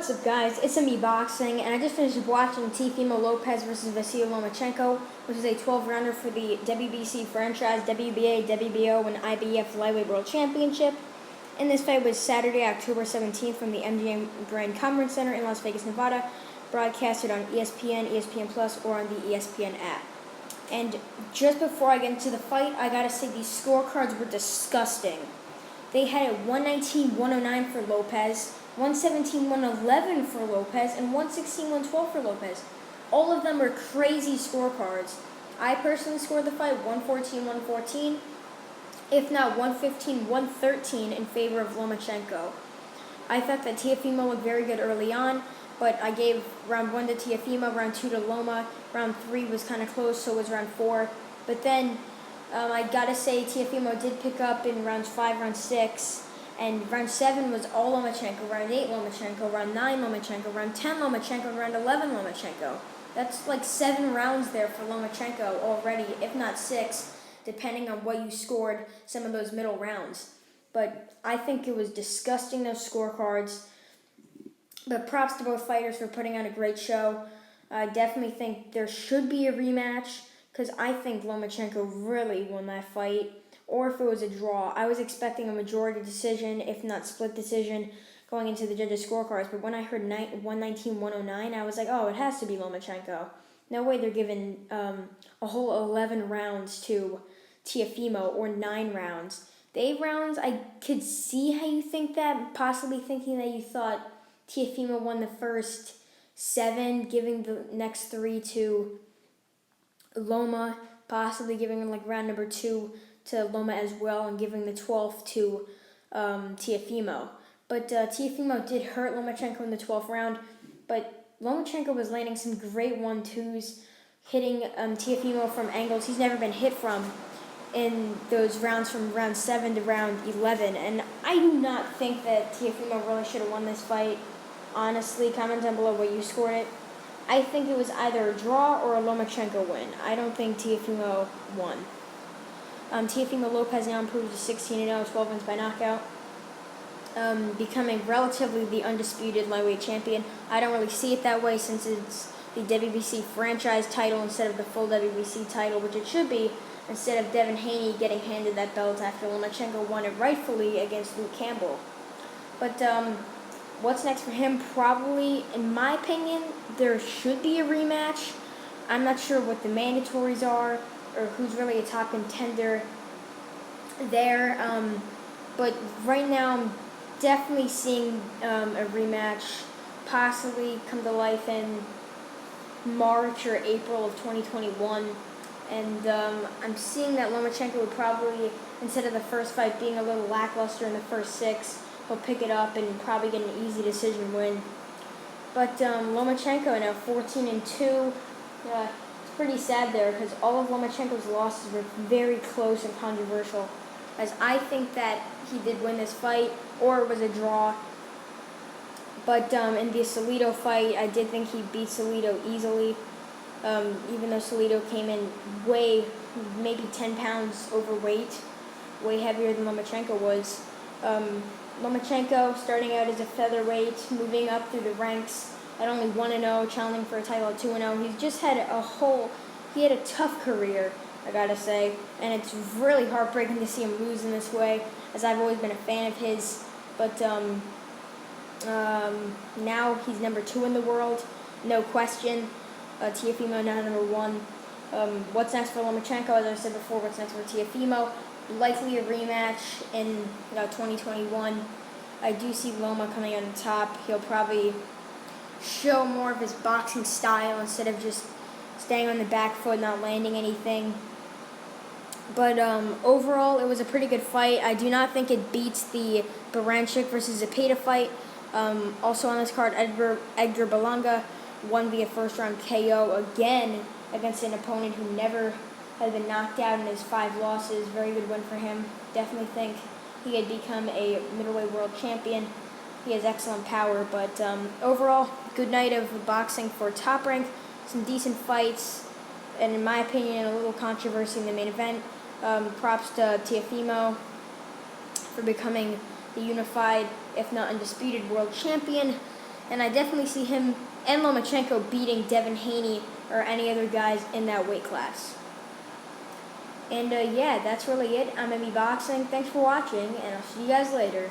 What's up, guys? It's me Boxing, and I just finished watching Teofimo Lopez versus Vasyl Lomachenko, which is a 12-rounder for the WBC franchise, WBA, WBO, and IBF Lightweight World Championship. And this fight was Saturday, October 17th from the MGM Grand Conference Center in Las Vegas, Nevada, broadcasted on ESPN, ESPN Plus, or on the ESPN app. And just before I get into the fight, I gotta say these scorecards were disgusting. They had a 119-109 for Lopez, 117-111 for Lopez, and 116-112 for Lopez. All of them were crazy scorecards. I personally scored the fight 114-114, if not 115-113 in favor of Lomachenko. I thought that Teofimo looked very good early on, but I gave round 1 to Teofimo, round 2 to Loma, round 3 was kind of close, so was round 4. But then I gotta say Teofimo did pick up in rounds 5, round 6, and round 7 was all Lomachenko, round 8 Lomachenko, round 9 Lomachenko, round 10 Lomachenko, and round 11 Lomachenko. That's like 7 rounds there for Lomachenko already, if not 6, depending on what you scored some of those middle rounds. But I think it was disgusting, those scorecards. But props to both fighters for putting on a great show. I definitely think there should be a rematch, because I think Lomachenko really won that fight. Or if it was a draw. I was expecting a majority decision, if not split decision, going into the judges' scorecards. But when I heard 119-109, I was like, oh, it has to be Lomachenko. No way they're giving a whole 11 rounds to Teofimo, or 9 rounds. The 8 rounds, I could see how you think that, possibly thinking that you thought Teofimo won the first 7, giving the next 3 to Loma, possibly giving like round number 2 to Loma as well, and giving the 12th to Teofimo. But Teofimo did hurt Lomachenko in the 12th round, but Lomachenko was landing some great 1-2s, hitting Teofimo from angles he's never been hit from in those rounds from round 7 to round 11. And I do not think that Teofimo really should have won this fight. Honestly, comment down below what you scored it. I think it was either a draw or a Lomachenko win. I don't think Teofimo won. Teofimo Lopez now improved to 16-0, 12 wins by knockout, becoming relatively the undisputed lightweight champion. I don't really see it that way, since it's the WBC franchise title instead of the full WBC title, which it should be, instead of Devin Haney getting handed that belt after Lomachenko won it rightfully against Luke Campbell. But what's next for him? Probably, in my opinion, there should be a rematch. I'm not sure what the mandatories are, or who's really a top contender there. But right now, I'm definitely seeing a rematch possibly come to life in March or April of 2021. And I'm seeing that Lomachenko would probably, instead of the first fight being a little lackluster in the first 6, he'll pick it up and probably get an easy decision win. But Lomachenko now 14-2. It's pretty sad there, because all of Lomachenko's losses were very close and controversial, as I think that he did win this fight, or it was a draw. But in the Salido fight, I did think he beat Salido easily, even though Salido came in maybe 10 pounds overweight, way heavier than Lomachenko was. Lomachenko, starting out as a featherweight, moving up through the ranks at only 1-0, challenging for a title at 2-0. He's just had he had a tough career, I gotta say, and it's really heartbreaking to see him lose in this way, as I've always been a fan of his. But now he's number 2 in the world, no question. Teofimo now number 1. What's next for Lomachenko? As I said before, what's next for Teofimo? Likely a rematch in 2021. I do see Loma coming out on top. He'll probably show more of his boxing style instead of just staying on the back foot, not landing anything. But overall, it was a pretty good fight. I do not think it beats the Baranchik versus Zepeda fight. Also on this card, Edgar Berlanga won via first-round KO again against an opponent who never has been knocked out in his 5 losses. Very good win for him. Definitely think he had become a middleweight world champion. He has excellent power, but overall, good night of boxing for Top Rank. Some decent fights, and in my opinion, a little controversy in the main event. Props to Teofimo for becoming the unified, if not undisputed, world champion. And I definitely see him and Lomachenko beating Devin Haney or any other guys in that weight class. And yeah, that's really it. I'm MB Boxing. Thanks for watching, and I'll see you guys later.